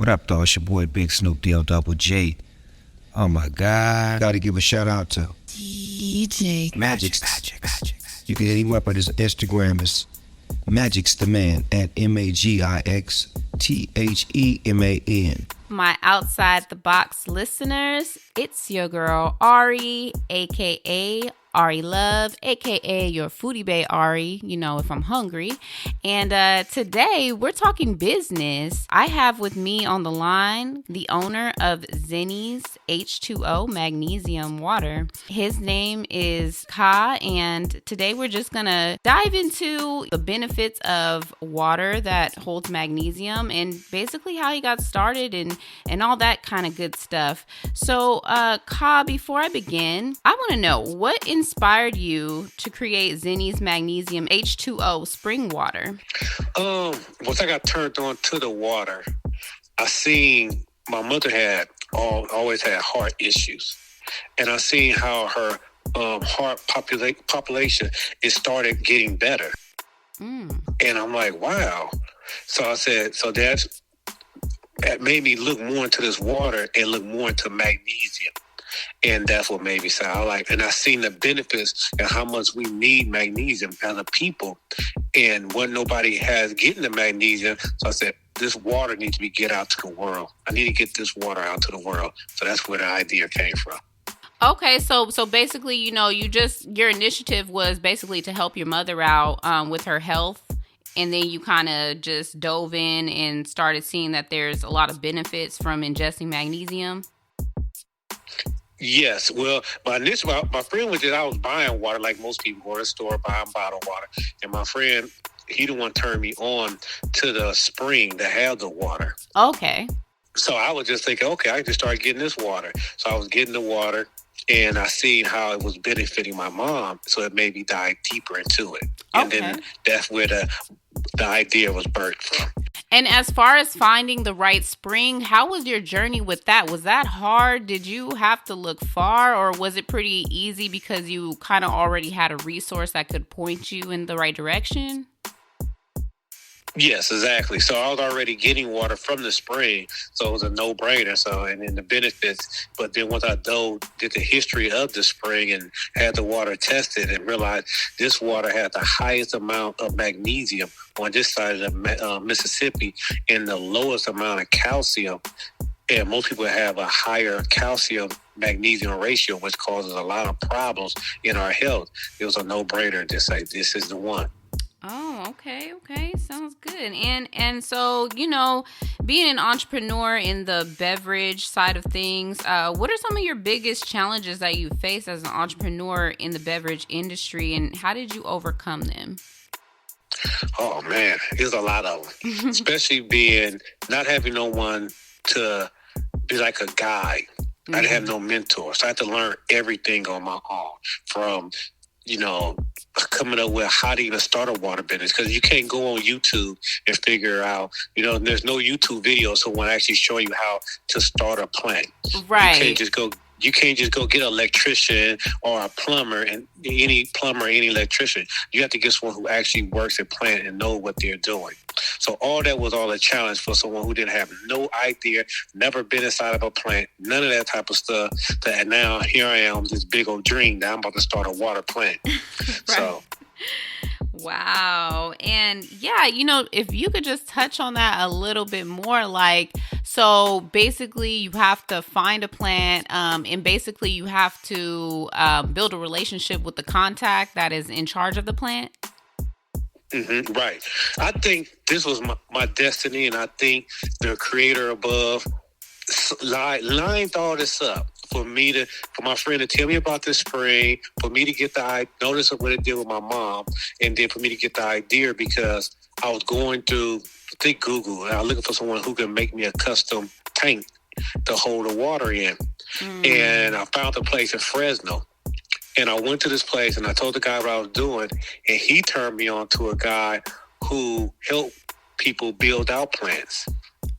What up, though? It's your boy Big Snoop D-O double J. Oh my God. Gotta give a shout out to DJ Magic's. You can hit him up at his Instagram. It's Magic's the Man at MAGIXTHEMAN. My outside the box listeners, it's your girl Ari, aka Ari Luv, aka your foodie bae Ari, you know, if I'm hungry. And today we're talking business. I have with me on the line the owner of Zeny's H2O Magnesium Water. His name is Ka, and today we're just gonna dive into the benefits of water that holds magnesium and basically how he got started and all that kind of good stuff. So Ka, before I begin, I want to know what inspired you to create Zeny's Magnesium H2O spring water? Once I got turned on to the water, I seen my mother had always had heart issues, and I seen how her heart population it started getting better, and I'm like, wow. So I said, so that made me look more into this water and look more into magnesium. And that's what made me say I like. And I seen the benefits and how much we need magnesium as a people, and what nobody has getting the magnesium. So I said, this water needs to be get out to the world. I need to get this water out to the world. So that's where the idea came from. Okay, so basically, you know, your initiative was basically to help your mother out with her health, and then you kind of just dove in and started seeing that there's a lot of benefits from ingesting magnesium. Yes, well, my friend was I was buying water like most people go to the store buying bottled water, and my friend, he the one turned me on to the spring that had the water. Okay. So I was just thinking, okay, I can just start getting this water. So I was getting the water, and I seen how it was benefiting my mom, so it made me dive deeper into it. And then that's where the idea was birthed from. And as far as finding the right spring, how was your journey with that? Was that hard? Did you have to look far, or was it pretty easy because you kind of already had a resource that could point you in the right direction? Yes, exactly. So I was already getting water from the spring, so it was a no-brainer. So, and then the benefits. But then once I did the history of the spring and had the water tested and realized this water had the highest amount of magnesium on this side of the Mississippi and the lowest amount of calcium. And most people have a higher calcium magnesium ratio, which causes a lot of problems in our health. It was a no-brainer to say this is the one. Oh, okay. Sounds good. And so, you know, being an entrepreneur in the beverage side of things, what are some of your biggest challenges that you face as an entrepreneur in the beverage industry, and how did you overcome them? Oh, man, there's a lot of them, especially not having no one to be like a guide. I didn't have no mentor, so I had to learn everything on my own from, you know, coming up with how to even start a water business, because you can't go on YouTube and figure out, you know, there's no YouTube video someone actually show you how to start a plant. Right. You can't just go get an electrician or a plumber, and any electrician. You have to get someone who actually works at plant and know what they're doing. So all that was all a challenge for someone who didn't have no idea, never been inside of a plant, none of that type of stuff. And now here I am, this big old dream that I'm about to start a water plant. Right. So. Wow. And yeah, you know, if you could just touch on that a little bit more, like, so basically you have to find a plant, and basically you have to build a relationship with the contact that is in charge of the plant. Mm-hmm, right. I think this was my destiny, and I think the creator above lined all this up for my friend to tell me about this spring, for me to get the notice of what it did with my mom, and then for me to get the idea, because I was going through Google, and I was looking for someone who can make me a custom tank to hold the water in. And I found a place in Fresno. And I went to this place, and I told the guy what I was doing, and he turned me on to a guy who helped people build out plants.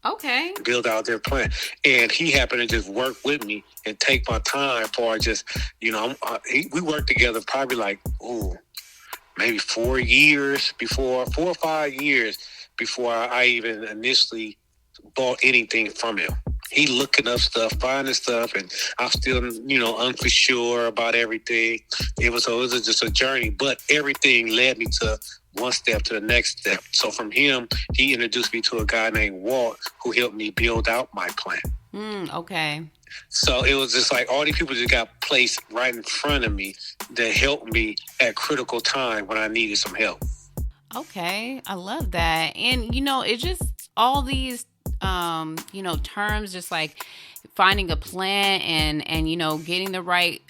Okay. Build out their plant. And he happened to just work with me and take my time for just, you know, we worked together probably like, maybe 4 or 5 years before I even initially bought anything from him. He looking up stuff, finding stuff, and I'm still, unsure about everything. It was just a journey, but everything led me to one step to the next step. So from him, he introduced me to a guy named Walt who helped me build out my plan. Okay. So it was just like all these people just got placed right in front of me that helped me at critical time when I needed some help. Okay. I love that. And, it just all these, terms, just like finding a plant and getting the right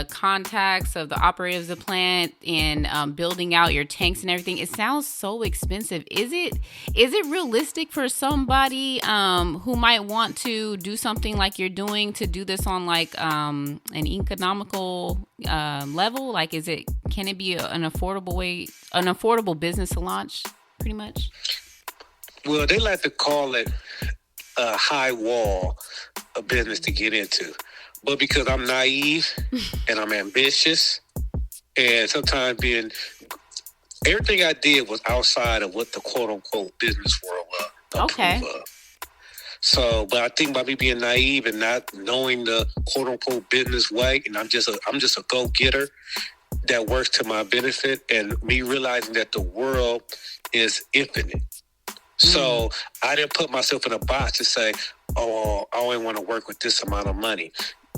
contacts of the operators of the plant and building out your tanks and everything. It sounds so expensive. Is it realistic for somebody who might want to do something like you're doing to do this on like an economical level? Like, can it be an affordable business to launch, pretty much? Well, they like to call it a high wall of business to get into. But because I'm naive and I'm ambitious, and sometimes everything I did was outside of what the quote unquote business world was. Okay. So, but I think by me being naive and not knowing the quote unquote business way, and I'm just a go getter that works to my benefit, and me realizing that the world is infinite. So I didn't put myself in a box to say, oh, I only want to work with this amount of money.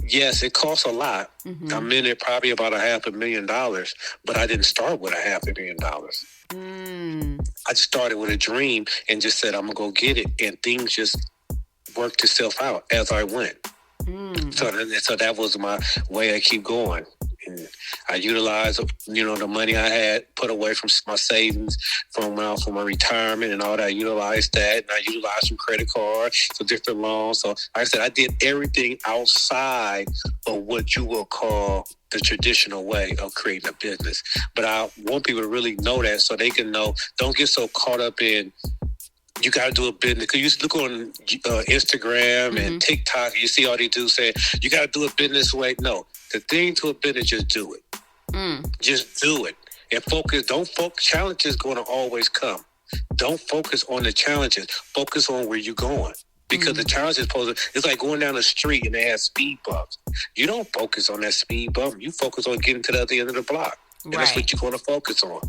Yes, it costs a lot. Mm-hmm. I'm in it probably about $500,000, but I didn't start with $500,000. I just started with a dream and just said, I'm going to go get it. And things just worked itself out as I went. So that was my way I keep going. And I utilized, the money I had put away from my savings, from my retirement and all that. I utilized that, and I utilized some credit cards, some different loans. So, like I said, I did everything outside of what you will call the traditional way of creating a business. But I want people to really know that, so they can know. Don't get so caught up in, you got to do a business. Because you look on Instagram and TikTok, you see all these dudes saying, you got to do a business way. No, the thing to a business, just do it. Just do it. And focus. Challenges going to always come. Don't focus on the challenges. Focus on where you're going. Because the challenge is it's like going down the street and they have speed bumps. You don't focus on that speed bump. You focus on getting to the other end of the block. And that's what you're going to focus on.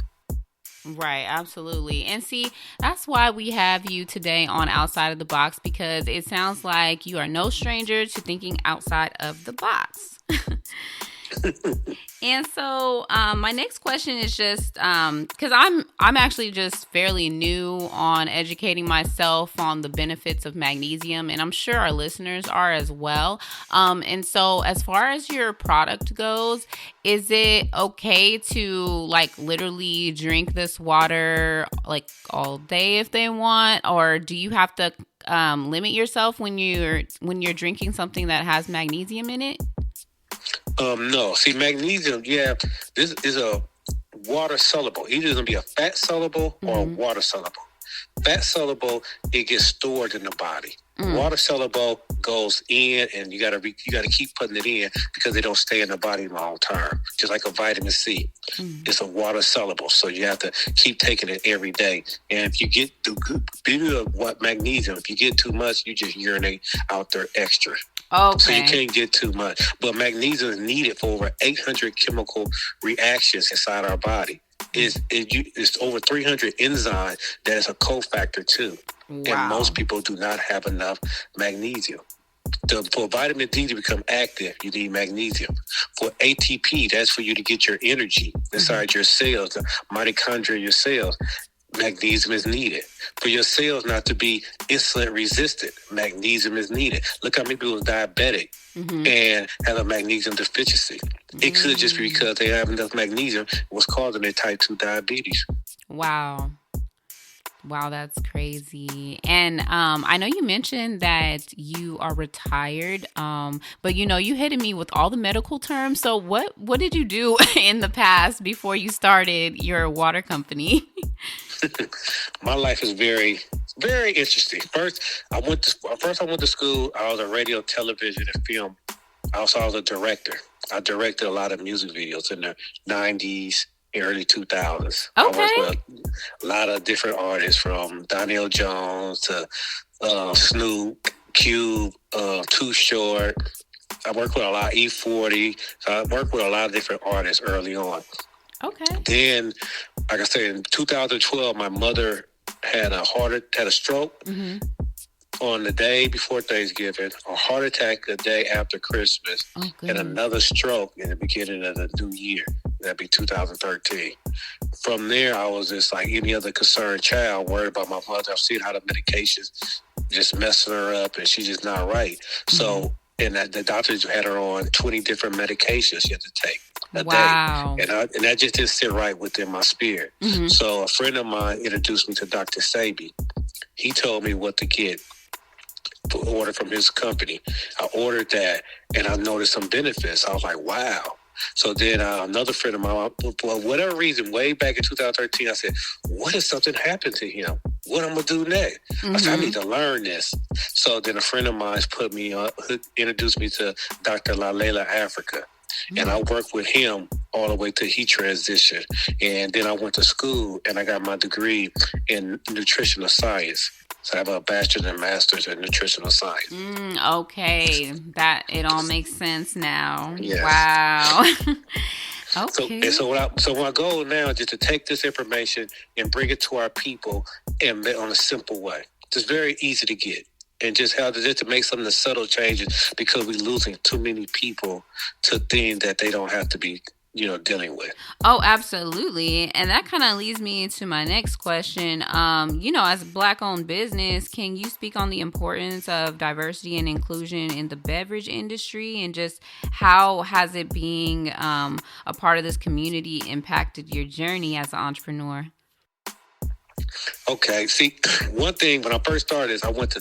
Right, absolutely. And see, that's why we have you today on Outside of the Box, because it sounds like you are no stranger to thinking outside of the box. And so my next question is just because I'm actually just fairly new on educating myself on the benefits of magnesium, and I'm sure our listeners are as well. And so as far as your product goes, is it okay to like literally drink this water like all day if they want, or do you have to limit yourself when you're drinking something that has magnesium in it? No. See, magnesium, this is a water soluble. Either it's going to be a fat soluble or a water soluble. Fat soluble, it gets stored in the body. Water soluble goes in, and you gotta keep putting it in because they don't stay in the body long term. Just like a vitamin C, it's a water soluble, so you have to keep taking it every day. And if you get the good beauty of magnesium, if you get too much, you just urinate out there extra. Okay. So you can't get too much. But magnesium is needed for over 800 chemical reactions inside our body. It's over 300 enzymes that is a cofactor too. Wow. And most people do not have enough magnesium. For vitamin D to become active, you need magnesium. For ATP, that's for you to get your energy inside your cells, the mitochondria in your cells. Magnesium is needed. For your cells not to be insulin resistant, magnesium is needed. Look how many people are diabetic and have a magnesium deficiency. It could just be because they have enough magnesium, what's causing their type 2 diabetes. Wow, that's crazy. And I know you mentioned that you are retired, but you hit me with all the medical terms. So what did you do in the past before you started your water company? My life is very, very interesting. First, I went to school. I was a radio, television, and film. I was a director. I directed a lot of music videos in the 90s, in early 2000s. I Okay. worked with a lot of different artists from Donnell Jones to Snoop, Cube, Too Short. I worked with a lot of E40. So I worked with a lot of different artists early on. Okay. Then, like I said, in 2012, my mother had a stroke on the day before Thanksgiving, a heart attack the day after Christmas, and another stroke in the beginning of the new year. That'd be 2013. From there, I was just like any other concerned child, worried about my mother. I've seen how the medications just messing her up, and she's just not right. So, and the doctors had her on 20 different medications she had to take a day. And that just didn't sit right within my spirit. So a friend of mine introduced me to Dr. Sabi. He told me what to get. Order from his company. I ordered that, and I noticed some benefits. I was like, wow. So then another friend of mine, for whatever reason, way back in 2013, I said, what if something happened to him? What I'm going to do next? I said, I need to learn this. So then a friend of mine introduced me to Dr. Lalela Africa. And I worked with him all the way till he transitioned. And then I went to school, and I got my degree in nutritional science. So I have a bachelor's and master's in nutritional science. Okay. That it all makes sense now. Yes. Wow. Okay. So my goal now is just to take this information and bring it to our people and on a simple way. It's very easy to get. And just to make some of the subtle changes, because we're losing too many people to things that they don't have to be, dealing with. Oh, absolutely. And that kind of leads me to my next question. As a Black-owned business, can you speak on the importance of diversity and inclusion in the beverage industry, and just how has it being a part of this community impacted your journey as an entrepreneur? Okay. See, one thing, when I first started is I went to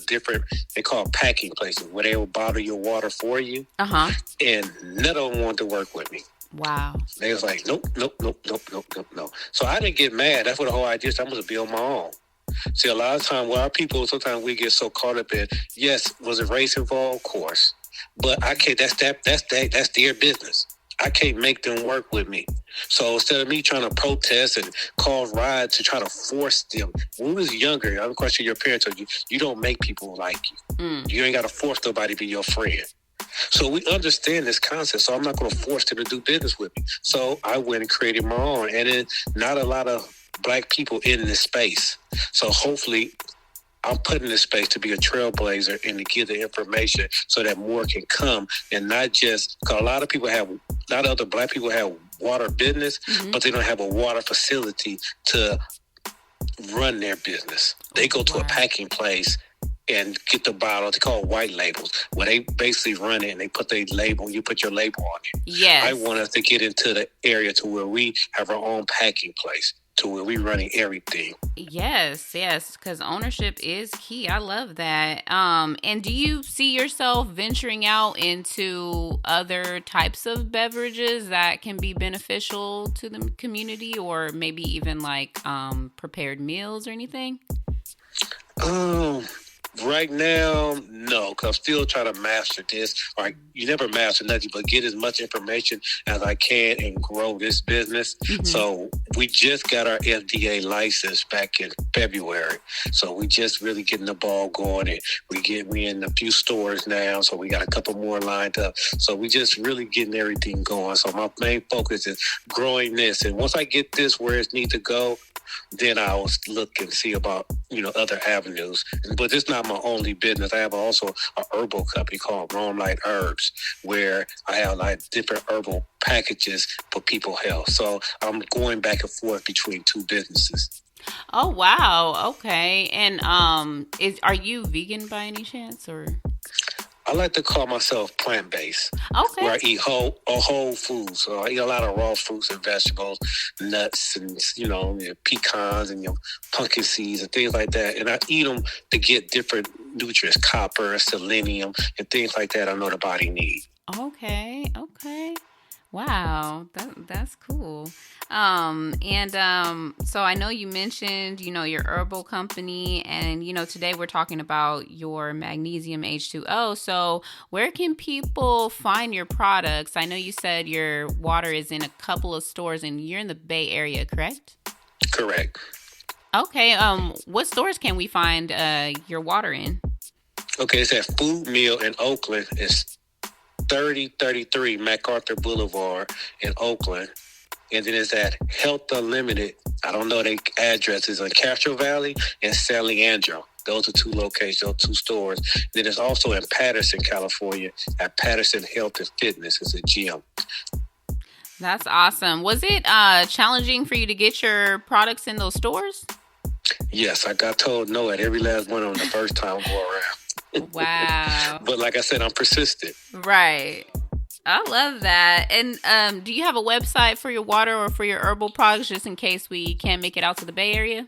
they call packing places, where they will bottle your water for you. And none of them wanted to work with me. Wow. They was like, nope. So I didn't get mad. That's what the whole idea is. I'm going to be on my own. See, a lot of times, our people, sometimes we get so caught up in, yes, was it race involved? Of course. But I can't, that's their business. I can't make them work with me. So instead of me trying to protest and call rides to try to force them, when we was younger, I'm quite sure your parents told you, you don't make people like you. You ain't got to force nobody to be your friend. So we understand this concept, so I'm not going to force them to do business with me. So I went and created my own, and then not a lot of Black people in this space. So hopefully I'm put in this space to be a trailblazer and to give the information so that more can come, and not just, because a lot of other Black people have water business, but they don't have a water facility to run their business. They go to a packing place and get the bottle. They call it white labels, where they basically run it and they put their label. You put your label on it. Yes. I want us to get into the area to where we have our own packing place, to where we running everything. Yes, because ownership is key. I love that. And do you see yourself venturing out into other types of beverages that can be beneficial to the community, or maybe even like prepared meals or anything? Right now, no, because I'm still trying to master this. You never master nothing, but get as much information as I can and grow this business. So we just got our FDA license back in February. So we just really getting the ball going, and we in a few stores now. So we got a couple more lined up. So we just really getting everything going. So my main focus is growing this. And once I get this where it needs to go, then I'll look and see about, other avenues. But it's not my only business. I have also an herbal company called Rome Light Herbs, where I have like different herbal packages for people's health. So I'm going back and forth between two businesses. Oh, wow. Okay. And are you vegan by any chance, or? I like to call myself plant-based. Okay. Where I eat whole food. So I eat a lot of raw fruits and vegetables, nuts, and pecans and pumpkin seeds and things like that. And I eat them to get different nutrients, copper, selenium, and things like that I know the body needs. Okay. Wow, that's cool. So I know you mentioned, your herbal company, and today we're talking about your Magnesium H2O. So where can people find your products? I know you said your water is in a couple of stores, and you're in the Bay Area, correct? Correct. Okay. What stores can we find your water in? Okay, it's at Food Mill in Oakland. It's 3033 MacArthur Boulevard in Oakland. And then it's at Health Unlimited. I don't know their addresses in Castro Valley and San Leandro. Those are two locations, those two stores. Then it's also in Patterson, California, at Patterson Health and Fitness. It's a gym. That's awesome. Was it challenging for you to get your products in those stores? Yes, I got told no at every last one of them the first time I go around. Wow. But like I said, I'm persistent. Right. I love that. And do you have a website for your water or for your herbal products, just in case we can't make it out to the Bay Area?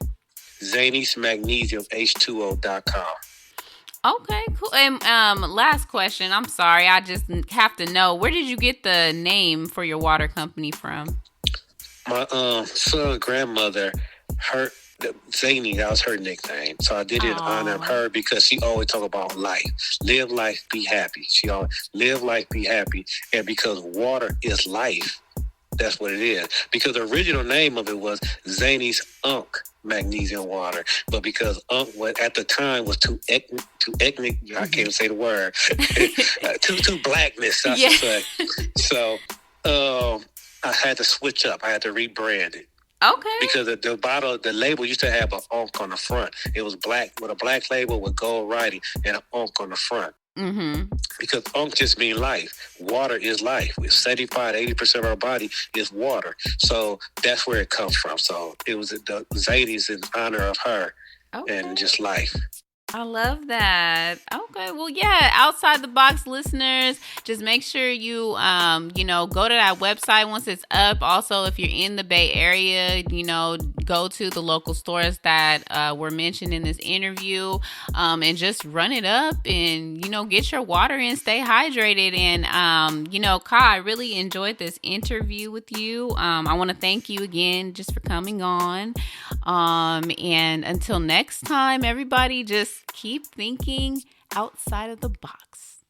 Zeny's Magnesium H2O.com. Okay, cool. And last question. I'm sorry. I just have to know, where did you get the name for your water company from? My son's grandmother, Zeny, that was her nickname. So I did it in honor of her because she always talk about life. Live life, be happy. She always live life, be happy. And because water is life, that's what it is. Because the original name of it was Zeny's Magnesium Water. But because at the time was too ethnic, I can't say the word, too blackness, I should say. So I had to switch up. I had to rebrand it. Okay. Because the label used to have an unk on the front. It was black with a black label with gold writing and an unk on the front. Mm-hmm. Because unk just means life. Water is life. 75-80% of our body is water. So that's where it comes from. So it was the Zady's in honor of her and just life. I love that. Okay. Well, yeah, outside the box listeners, just make sure you, go to that website once it's up. Also, if you're in the Bay Area, go to the local stores that were mentioned in this interview, and just run it up and, get your water in, stay hydrated. And, Ka, I really enjoyed this interview with you. I want to thank you again just for coming on. And until next time, everybody, just keep thinking outside of the box.